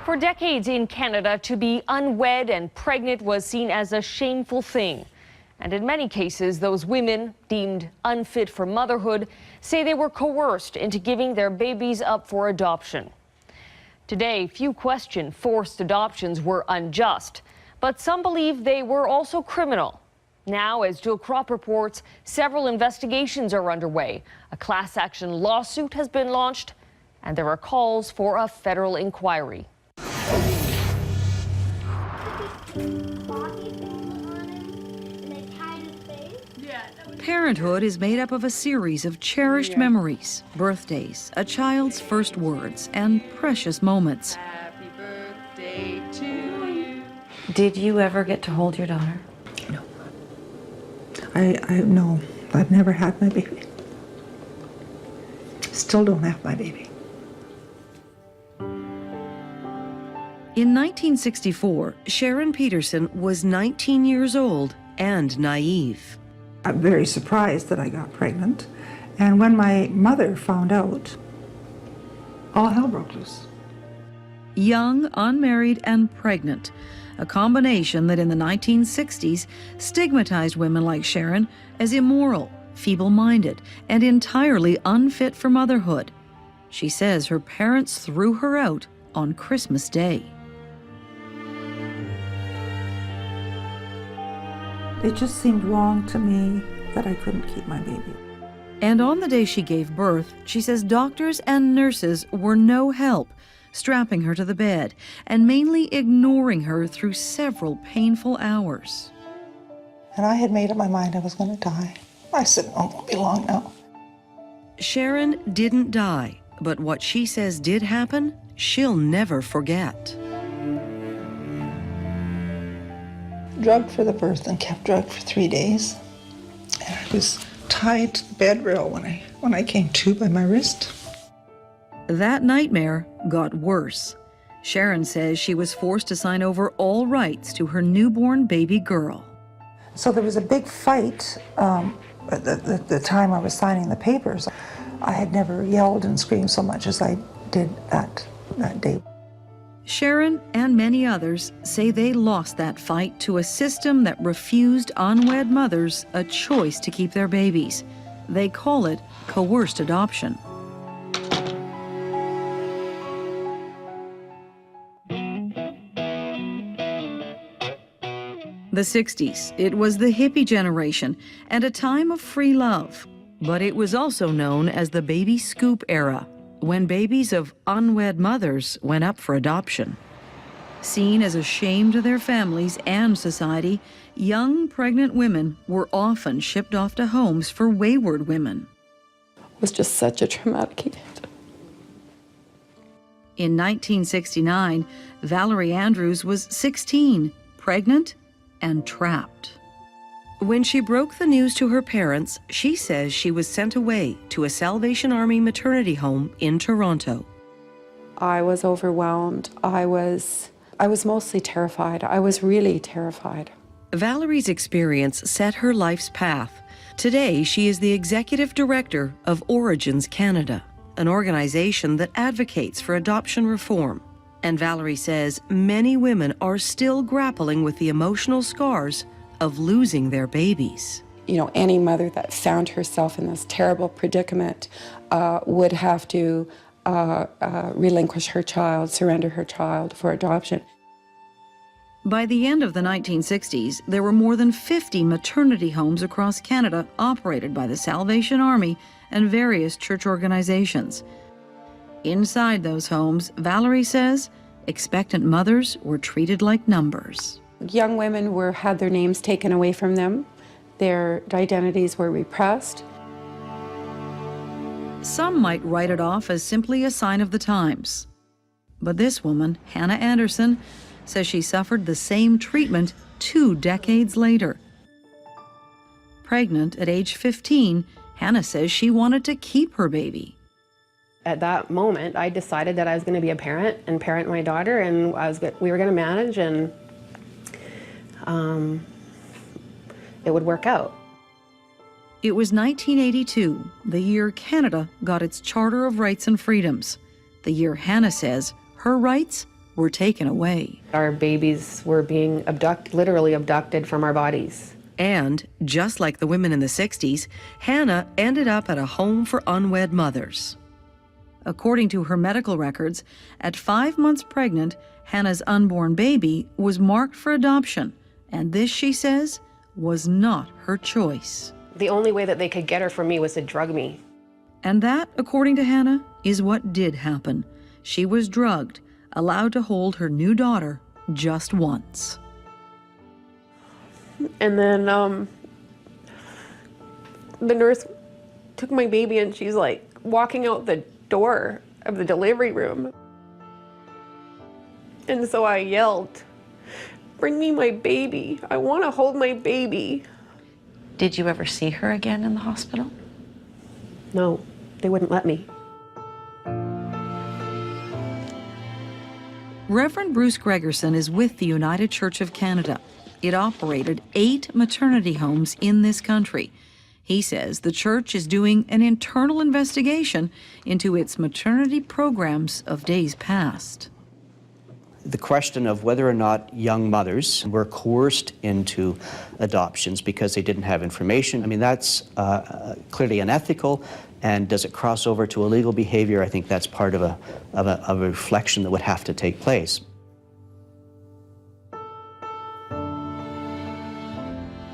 For decades in Canada, to be unwed and pregnant was seen as a shameful thing. And in many cases, those women deemed unfit for motherhood say they were coerced into giving their babies up for adoption. Today, few question forced adoptions were unjust, but some believe they were also criminal. Now, as Jill Kropp reports, several investigations are underway. A class action lawsuit has been launched, and there are calls for a federal inquiry. Parenthood is made up of a series of cherished memories, birthdays, a child's first words, and precious moments. Happy birthday to you. Did you ever get to hold your daughter? No. No, I've never had my baby. Still don't have my baby. In 1964, Sharon Peterson was 19 years old and naive. I'm very surprised that I got pregnant, and when my mother found out, all hell broke loose. Young, unmarried, and pregnant, a combination that in the 1960s stigmatized women like Sharon as immoral, feeble-minded, and entirely unfit for motherhood. She says her parents threw her out on Christmas Day. It just seemed wrong to me that I couldn't keep my baby. And on the day she gave birth, she says doctors and nurses were no help, strapping her to the bed and mainly ignoring her through several painful hours. And I had made up my mind I was going to die. I said, oh, it won't be long now. Sharon didn't die, but what she says did happen, she'll never forget. Drugged for the birth and kept drugged for 3 days. And I was tied to the bed rail when I came to by my wrist. That nightmare got worse. Sharon says she was forced to sign over all rights to her newborn baby girl. So there was a big fight at the time I was signing the papers. I had never yelled and screamed so much as I did that day. Sharon and many others say they lost that fight to a system that refused unwed mothers a choice to keep their babies. They call it coerced adoption. The 60s, it was the hippie generation and a time of free love. But it was also known as the baby scoop era, when babies of unwed mothers went up for adoption. Seen as a shame to their families and society, young pregnant women were often shipped off to homes for wayward women. It was just such a traumatic event. In 1969, Valerie Andrews was 16, pregnant and trapped. When she broke the news to her parents, she says she was sent away to a Salvation Army maternity home in Toronto. I was overwhelmed. I was mostly terrified. I was really terrified. Valerie's experience set her life's path. Today, she is the executive director of Origins Canada, an organization that advocates for adoption reform. And Valerie says many women are still grappling with the emotional scars of losing their babies. You know, any mother that found herself in this terrible predicament would have to relinquish her child, surrender her child for adoption. By the end of the 1960s, there were more than 50 maternity homes across Canada operated by the Salvation Army and various church organizations. Inside those homes, Valerie says, expectant mothers were treated like numbers. Young women had their names taken away from them. Their identities were repressed. Some might write it off as simply a sign of the times. But this woman, Hannah Anderson, says she suffered the same treatment 2 decades later. Pregnant at age 15, Hannah says she wanted to keep her baby. At that moment, I decided that I was going to be a parent and parent my daughter, and we were going to manage, and it would work out. It was 1982, the year Canada got its Charter of Rights and Freedoms. The year Hannah says her rights were taken away. Our babies were being literally abducted from our bodies. And, just like the women in the 60s, Hannah ended up at a home for unwed mothers. According to her medical records, at 5 months pregnant, Hannah's unborn baby was marked for adoption, and this, she says, was not her choice. The only way that they could get her from me was to drug me. And that, according to Hannah, is what did happen. She was drugged, allowed to hold her new daughter just once. And then the nurse took my baby and she's like walking out the door of the delivery room. And so I yelled, "Bring me my baby. I want to hold my baby." Did you ever see her again in the hospital? No, they wouldn't let me. Reverend Bruce Gregerson is with the United Church of Canada. It operated 8 maternity homes in this country. He says the church is doing an internal investigation into its maternity programs of days past. The question of whether or not young mothers were coerced into adoptions because they didn't have information, I mean, that's clearly unethical. And does it cross over to illegal behavior? I think that's part of a reflection that would have to take place.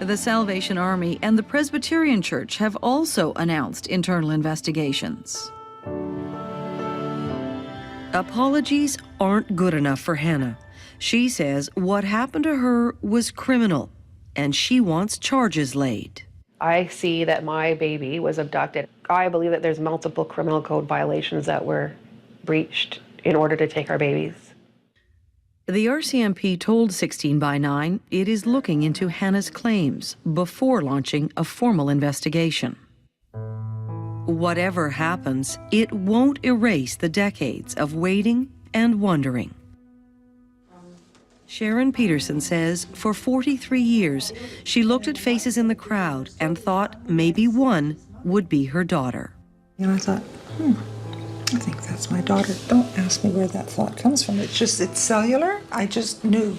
The Salvation Army and the Presbyterian Church have also announced internal investigations. Apologies aren't good enough for Hannah. She says what happened to her was criminal, and she wants charges laid. I see that my baby was abducted. I believe that there's multiple criminal code violations that were breached in order to take our babies. The RCMP told 16 by 9 it is looking into Hannah's claims before launching a formal investigation. Whatever happens, it won't erase the decades of waiting and wondering. Sharon Peterson says for 43 years, she looked at faces in the crowd and thought maybe one would be her daughter. You know, I thought, I think that's my daughter. Don't ask me where that thought comes from. It's cellular. I just knew.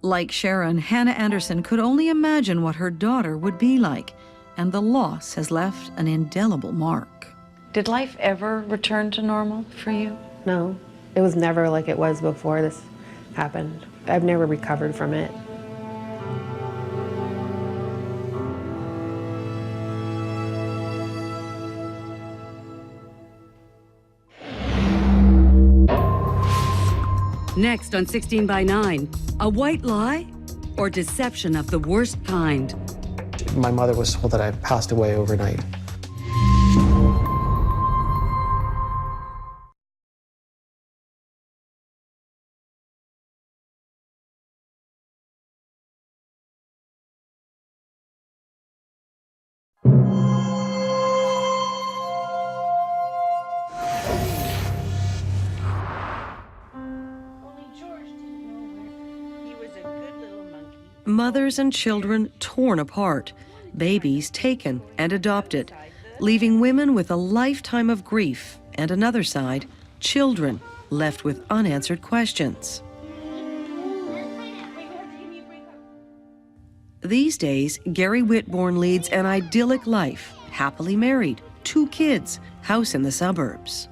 Like Sharon, Hannah Anderson could only imagine what her daughter would be like, and the loss has left an indelible mark. Did life ever return to normal for you? No, it was never like it was before this happened. I've never recovered from it. Next on 16 by 9, a white lie or deception of the worst kind. My mother was told that I passed away overnight. Mothers and children torn apart, babies taken and adopted, leaving women with a lifetime of grief, and another side, children left with unanswered questions. These days, Gary Whitbourne leads an idyllic life, happily married, 2 kids, house in the suburbs.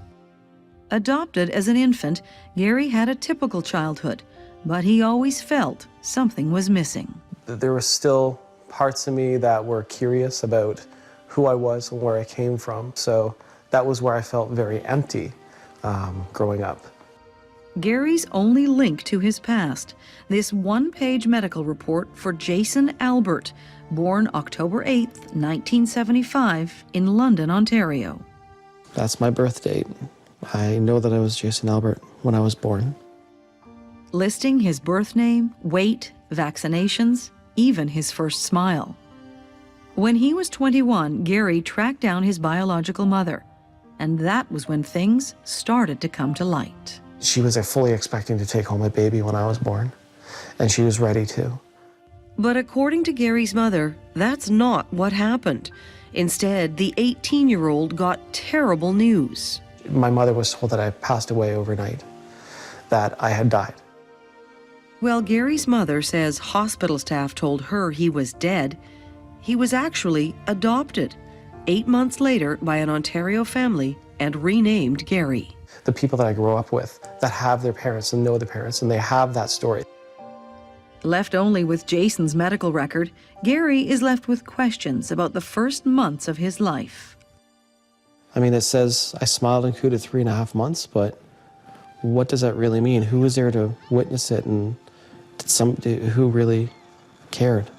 Adopted as an infant, Gary had a typical childhood, but he always felt something was missing. There were still parts of me that were curious about who I was and where I came from, so that was where I felt very empty growing up. Gary's only link to his past, this one-page medical report for Jason Albert, born October 8, 1975, in London, Ontario. That's my birth date. I know that I was Jason Albert when I was born. Listing his birth name, weight, vaccinations, even his first smile. When he was 21, Gary tracked down his biological mother, and that was when things started to come to light. She was fully expecting to take home a baby when I was born, and she was ready to. But according to Gary's mother, that's not what happened. Instead, the 18-year-old got terrible news. My mother was told that I passed away overnight. that I had died. Well, Gary's mother says hospital staff told her he was dead. He was actually adopted 8 months later by an Ontario family and renamed Gary. The people that I grew up with that have their parents and know the parents, and they have that story. Left only with Jason's medical record, Gary is left with questions about the first months of his life. I mean, it says I smiled and cooed at 3.5 months, but what does that really mean? Who was there to witness it, and who really cared?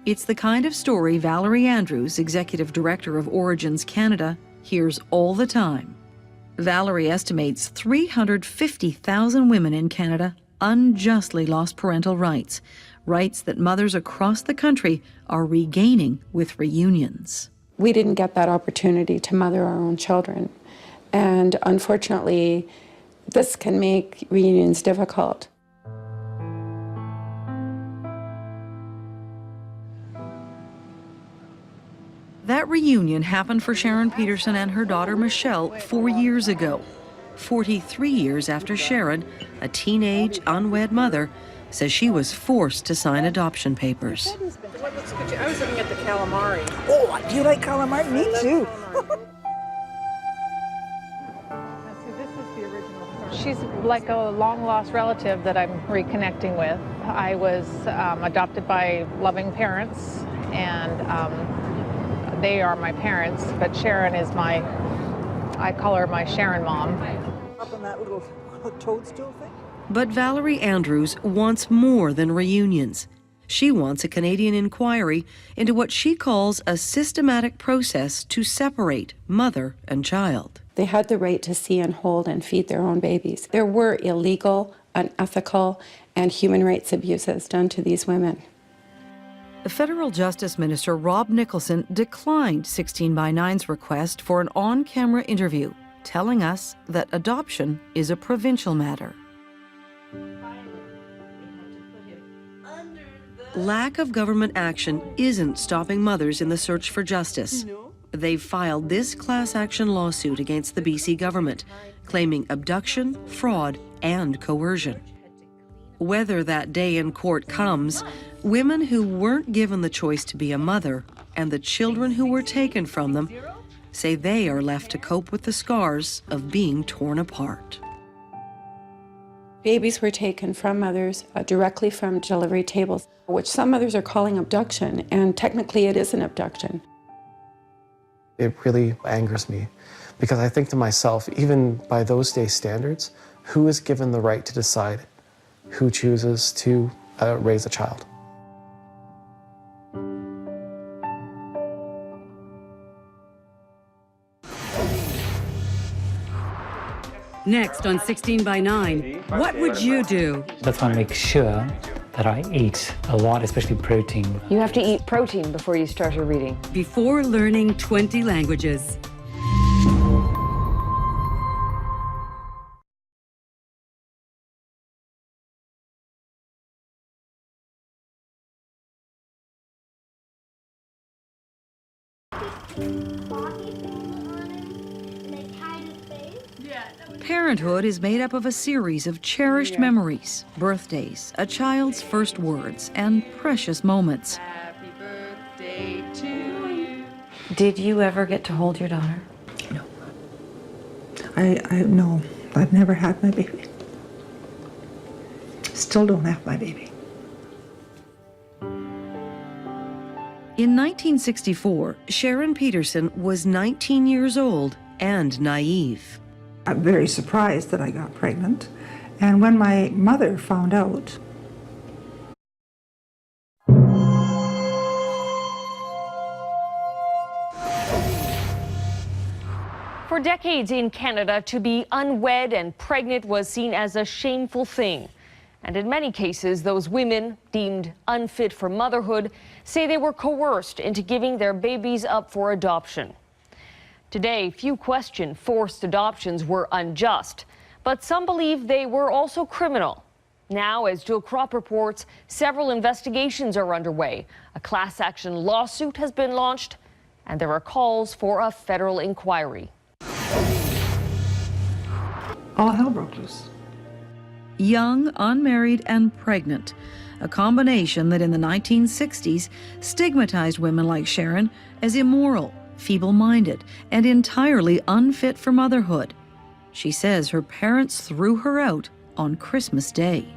It's the kind of story Valerie Andrews, Executive Director of Origins Canada, hears all the time. Valerie estimates 350,000 women in Canada unjustly lost parental rights, rights that mothers across the country are regaining with reunions. We didn't get that opportunity to mother our own children, and unfortunately, this can make reunions difficult. That reunion happened for Sharon Peterson and her daughter Michelle 4 years ago. 43 years after Sharon, a teenage, unwed mother, says she was forced to sign adoption papers. I was looking at the calamari. Oh, do you like calamari? Me too. She's like a long-lost relative that I'm reconnecting with. I was adopted by loving parents, and they are my parents, but Sharon is I call her my Sharon mom. Up on that little toadstool thing? But Valerie Andrews wants more than reunions. She wants a Canadian inquiry into what she calls a systematic process to separate mother and child. They had the right to see and hold and feed their own babies. There were illegal, unethical, and human rights abuses done to these women. The Federal Justice Minister Rob Nicholson declined 16 by 9's request for an on-camera interview, telling us that adoption is a provincial matter. Lack of government action isn't stopping mothers in the search for justice. They've filed this class action lawsuit against the BC government, claiming abduction, fraud, and coercion. Whether that day in court comes, women who weren't given the choice to be a mother and the children who were taken from them say they are left to cope with the scars of being torn apart. Babies were taken from mothers directly from delivery tables, which some mothers are calling abduction, and technically it is an abduction. It really angers me because I think to myself, even by those days' standards, who is given the right to decide who chooses to raise a child? Next on 16 by 9, what would you do? That's why I make sure that I eat a lot, especially protein. You have to eat protein before you start your reading. Before learning 20 languages. Parenthood is made up of a series of cherished memories, birthdays, a child's first words, and precious moments. Happy birthday to you. Did you ever get to hold your daughter? No, I've never had my baby. Still don't have my baby. In 1964, Sharon Peterson was 19 years old and naive. I'm very surprised that I got pregnant, and when my mother found out, For decades in Canada, to be unwed and pregnant was seen as a shameful thing. And in many cases, those women, deemed unfit for motherhood, say they were coerced into giving their babies up for adoption. Today, few question forced adoptions were unjust, but some believe they were also criminal. Now, as Jill Kropp reports, several investigations are underway. A class action lawsuit has been launched, and there are calls for a federal inquiry. all hell broke loose. young, unmarried, and pregnant, a combination that in the 1960s stigmatized women like Sharon as immoral, feeble-minded, and entirely unfit for motherhood. She says her parents threw her out on Christmas Day.